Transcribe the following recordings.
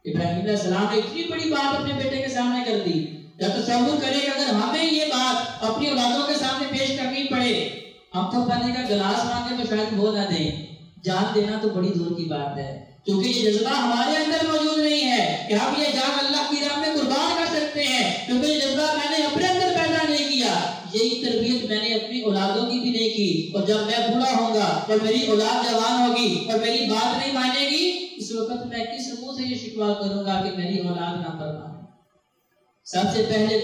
ابراہیم علیہ السلام نے اتنی بڑی بات اپنے بیٹے کے سامنے کر دی. یا تصور کرے کہ اگر ہمیں یہ بات اپنی اولادوں کے سامنے پیش کرنی پڑے, ہم تو پانی کا گلاس مانگے تو شاید وہ نہ دیں, جان دینا تو بڑی دور کی بات ہے. کیونکہ یہ جذبہ ہمارے اندر موجود نہیں ہے کہ ہم یہ جان اللہ کی راہ میں قربان کر سکتے ہیں, کیونکہ یہ جذبہ میں نے اپنے اندر پیدا نہیں کیا. یہی تربیت میں نے اپنی اولادوں کی بھی نہیں کی. اور جب میں بوڑھا ہوں گا اور میری اولاد جوان ہوگی اور میری بات نہیں مانے گی, اس وقت میں کس منہ سے یہ شکوہ کروں گا کہ میری اولاد نہ فرمائے. سب سے پہلے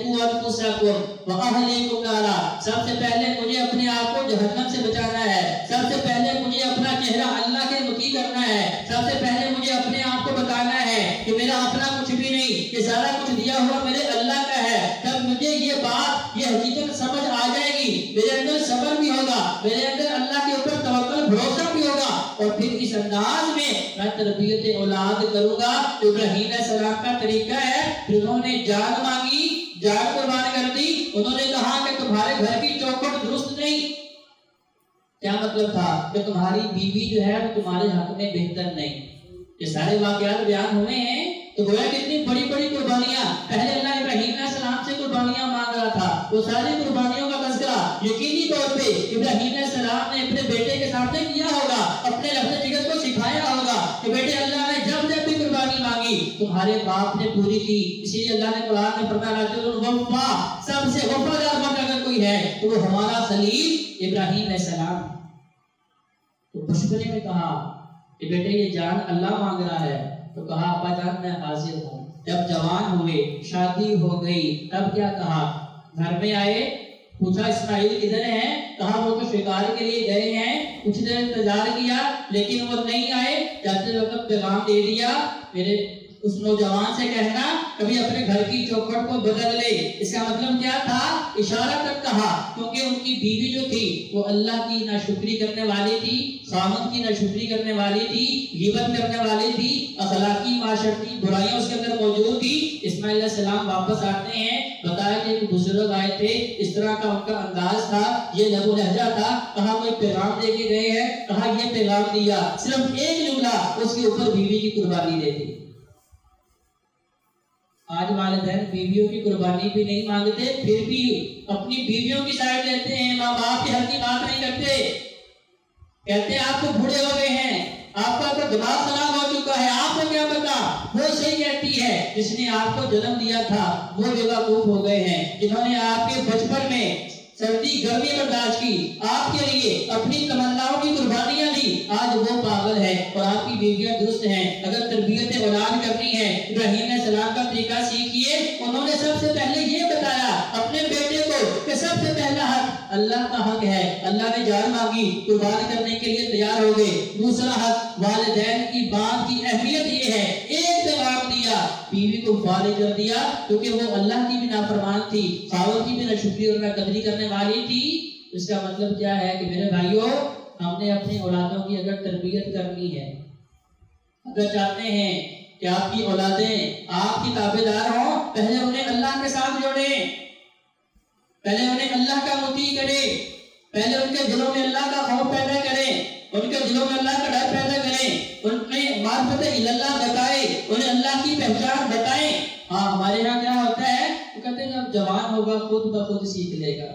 سب سے پہلے مجھے اپنے آپ کو جہنم سے بچانا ہے. سب سے پہلے مجھے اپنا چہرہ اللہ کے مطیع کرنا ہے. سب سے پہلے مجھے اپنے آپ کو بتانا ہے کہ میرا اپنا کچھ بھی نہیں, یہ سارا کچھ دیا ہوا میرے اللہ کا ہے. جب مجھے یہ بات, یہ حقیقت سمجھ آ جائے گی, میرے اندر صبر بھی ہوگا, میرے اندر اللہ کے اوپر توکل بھروسہ بھی ہوگا, اور پھر اس انداز میں تربیت اولاد کروں گا. ابراہیم علیہ السلام کا طریقہ ہے. پھر انہوں نے جان مانگی, جان قربان کر دی. انہوں نے کہا کہ تمہارے گھر کی چوکھٹ درست نہیں. کیا مطلب تھا؟ کہ تمہاری بیوی جو ہے وہ تمہارے حق میں بہتر نہیں. یہ سارے واقعات بیان ہوئے ہیں تو گویا کتنی بڑی بڑی قربانیاں. پہلے اللہ ابراہیم علیہ السلام سے قربانیاں مانگ رہا تھا. وہ ساری قربانیوں کا تذکرہ یقینی طور پہ ابراہیم علیہ السلام نے اپنے بیٹے کے سامنے کیا ہوگا, اپنے لفظ جگر کو سکھایا ہوگا کہ بیٹے اللہ نے جب جب بھی قربانی مانگی تمہارے باپ نے پوری کی. اسی لیے اللہ نے قرآن میں فرمایا سب سے وفادار مرد اگر کوئی ہے تو وہ ہمارا خلیل ابراہیم علیہ السلام. تو بچپنے میں کہا کہ بیٹے یہ جان اللہ مانگ رہا ہے, تو کہا ابا جان میں حاضر ہوں. جب جوان ہوئے, شادی ہو گئی, تب کیا کہا؟ گھر میں آئے, پوچھا اسماعیل کدھر ہیں؟ کہا وہ تو شکار کے لیے گئے ہیں. کچھ دیر انتظار کیا لیکن وہ نہیں آئے. جاتے وقت پیغام دے دیا, میرے اس نوجوان سے کہنا کبھی اپنے گھر کی چوکھٹ کو بدل لے. اس کا مطلب کیا تھا؟ اشارہ تک کہا, کیونکہ ان کی بیوی جو تھی وہ اللہ کی ناشکری کرنے والی تھی, خاوند کی ناشکری کرنے والی تھی, غیبت کرنے والی تھی, اخلاقی معاشرتی برائیاں اس کے اندر موجود تھی. اسماعیل علیہ السلام واپس آتے ہیں, بتایا کہ ایک بزرگ آئے تھے, اس طرح کا ان کا انداز تھا, یہ لب و لہجہ تھا. کہا کوئی پیغام دے کے گئے ہیں؟ کہا یہ پیغام دیا. صرف ایک جملہ اس کے اوپر بیوی کی قربانی دے دی. آج والدین بیویوں کی قربانی بھی نہیں مانگتے, پھر بھی اپنی بیویوں کی سائڈ لیتے ہیں, ماں باپ کے حق کی بات نہیں کرتے. کہتے ہیں آپ تو بوڑھے ہو گئے ہیں, آپ کا تو دماغ خراب ہو چکا ہے, آپ کو کیا پتا. وہ صحیح کہتی ہے, جس نے آپ کو جنم دیا تھا وہ بیوقوف ہو گئے ہیں. جنہوں نے آپ کے بچپن میں سردی گرمی برداشت کی, آپ کے لیے اپنی تمناؤں کی قربانیاں دی, آج وہ پاگل ہے اور آپ کی بیویاں درست ہیں. اگر تربیت اولاد کرنی ہے, ابراہیم علیہ السلام کا طریقہ سیکھیے. انہوں نے سب سے پہلے یہ بتایا اپنے بیٹے کو کہ سب سے پہلا حق اللہ کا حق ہے. اللہ نے جان مانگی, قربان کرنے کے لیے تیار ہو گئے. دوسرا حق والدین کی بات کی اہمیت یہ ہے, ایک پیغام دیا, بیوی کو فارغ کر دیا, کیونکہ وہ اللہ کی بھی نافرمان تھی, خاوند کی بھی ناشکری اور ناقدری کرنے والی تھی. اس کا مطلب کیا ہے کہ میرے بھائیوں, ہم نے اپنی اولادوں کی اگر تربیت کرنی ہے, اگر چاہتے ہیں کہ آپ کی اولادیں آپ کی تابعدار ہوں, پہلے انہیں اللہ کے ساتھ جوڑیں, پہلے انہیں اللہ کا مطیع کریں, پہلے ان کے دلوں میں اللہ کا خوف پیدا کریں, ان کے دلوں میں اللہ کا ڈر پیدا کریں, ان میں معرفت اللہ بتائیں, انہیں اللہ کی پہچان بتائیں. ہاں ہمارے یہاں کیا ہوتا ہے, وہ کہتے ہیں جب جوان ہوگا خود بخود سیکھ لے گا.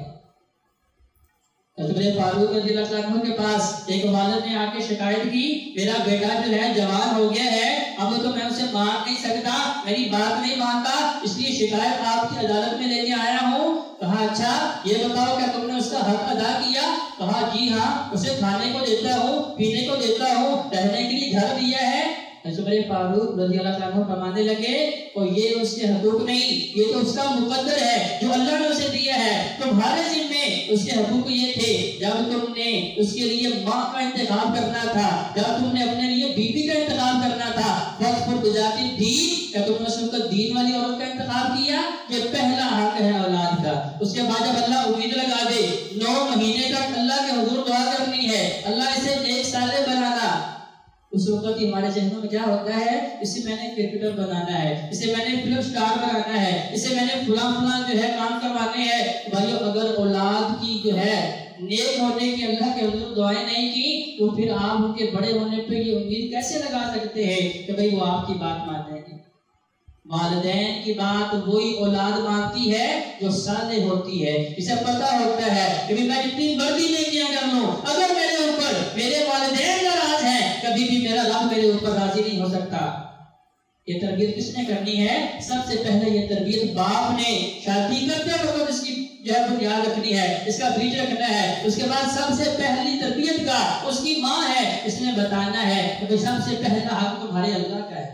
حضرت فاروق رضی اللہ عنہ کے پاس ایک والد نے آ کے شکایت کی, میرا بیٹا جو ہے جوان ہو گیا ہے, اب تو میں اسے مار نہیں سکتا, میری بات نہیں مانتا, اس لیے شکایت آپ کی عدالت میں لے کے آیا ہوں. کہا اچھا یہ بتاؤ کیا تم نے اس کا حق ادا کیا؟ کہا جی ہاں, اسے کھانے کو دیتا ہوں, پینے کو دیتا ہوں, رہنے کے لیے گھر دیا ہے. حضرت فاروق رضی اللہ عنہ فرمانے لگے, اور یہ اس کے حقوق نہیں, یہ تو اس کا مقدر ہے جو اللہ نے اسے دیا ہے. تمہارے ذمے اس کے حقوق یہ تھے, جب تم نے اس کے لیے ماں کا انتخاب کرنا تھا, جب تم نے اپنے لیے بیوی کا انتخاب کرنا تھا, وقت پر بذات دین, کیا تم نے اس وقت دین والی عورت کا انتخاب کیا؟ یہ پہلا حق ہے اولاد کا. اس کے بعد جب اللہ امید لگا دے, 9 مہینے تک اللہ کے حضور دعا کرنی ہے, اللہ اسے نیک صالح بنانا, اس وقت ہمارے ذہنوں میں کیا ہوتا ہے, اسے میں نے کرکٹر بنانا ہے, اسے میں نے فلم سٹار بنانا ہے, اسے میں نے فلاں جو ہے کام کروانے ہیں. بھائیو اگر اولاد کی جو ہے نیک ہونے کی اللہ کے حضور دعائیں نہیں کی, تو پھر آپ ان کے بڑے ہونے پہ یہ امید کیسے لگا سکتے ہیں کہ بھئی وہ آپ کی بات مانیں گے؟ والدین کی بات وہی اولاد مانتی ہے جو صالح ہوتی ہے. اسے پتہ ہوتا ہے کہ میں جتنی مرضی نیکیاں کر لوں، اگر میرے اوپر میرے والدین ناراض ہیں، کبھی بھی میرا رب میرے اوپر راضی نہیں ہو سکتا. یہ تربیت کس نے کرنی ہے؟ سب سے پہلے یہ تربیت باپ نے شادی کرتے وقت اس کی جو ہے بنیاد رکھنی ہے، اس کا بیج رکھنا ہے. اس کے بعد سب سے پہلی تربیت کا اس کی ماں ہے، اس نے بتانا ہے کہ سب سے پہلا حق تمہارے اللہ کا ہے.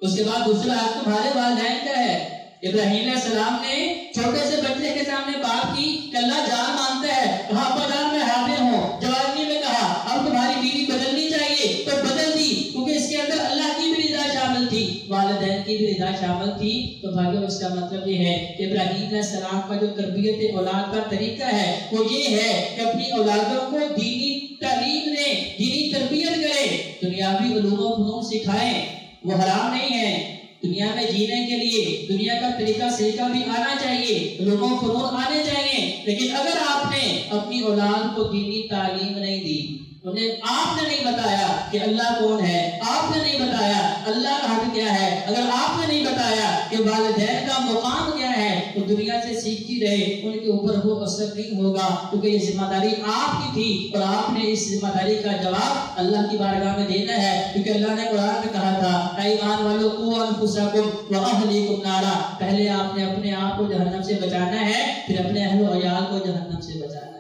اس کے بعد دوسرا حق تمہارے والدین کا ہے. ابراہیم علیہ السلام نے چھوٹے سے بچے کے سامنے بات کی کہ اللہ جان مانتا ہے، کہا ابا جان میں حاضر ہوں. جوانی میں کہا اب تمہاری بیوی بدلنی چاہیے، تو بدل دی، کیونکہ اس کے اندر اللہ کی بھی رضا شامل تھی، والدین کی بھی رضا شامل تھی. تو بھائیو اس کا مطلب یہ ہے کہ ابراہیم علیہ السلام کا جو تربیت اولاد کا طریقہ ہے وہ یہ ہے کہ اپنی اولادوں کو دینی تعلیم دیں، دینی تربیت کریں، دنیاوی علوم و فنون سکھائیں. وہ حرام نہیں ہے. دنیا میں جینے کے لیے دنیا کا طریقہ سیکھا بھی آنا چاہیے، علوم و فنون آنے چاہیے. لیکن اگر آپ نے اپنی اولاد کو دینی تعلیم نہیں دی، انہیں آپ نے نہیں بتایا کہ اللہ کون ہے، آپ نے نہیں بتایا اللہ کا حق کیا ہے، اگر آپ نے نہیں بتایا کہ والدین کا مقام کیا ہے، تو دنیا سے سیکھتی رہے، ان کے اوپر وہ اثر نہیں ہوگا. کیونکہ یہ ذمہ داری آپ کی تھی اور آپ نے اس ذمہ داری کا جواب اللہ کی بارگاہ میں دینا ہے. کیونکہ اللہ نے قرآن میں کہا تھا اے ایمان والو قوا انفسکم واہلیکم نارا، پہلے آپ نے اپنے آپ کو جہنم سے بچانا ہے، پھر اپنے اہل و عیال کو جہنم سے بچانا ہے.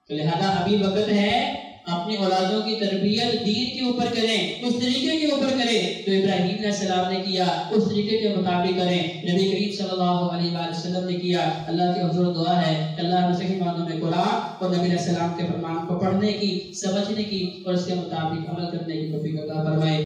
تو لہذا ابھی وقت ہے اپنی اولادوں کی تربیت دین کے اوپر کریں، اس طریقے کے اوپر کریں جو ابراہیم علیہ السلام نے کیا، اس طریقے کے مطابق کریں. نبی کریم صلی اللہ علیہ وآلہ وسلم نے کیا. اللہ کے حضور دعا ہے کہ اللہ ہمیں صحیح معنوں میں قرآن اور نبی علیہ السلام کے فرمان کو پڑھنے کی، سمجھنے کی اور اس کے مطابق عمل کرنے کی توفیق عطا فرمائے.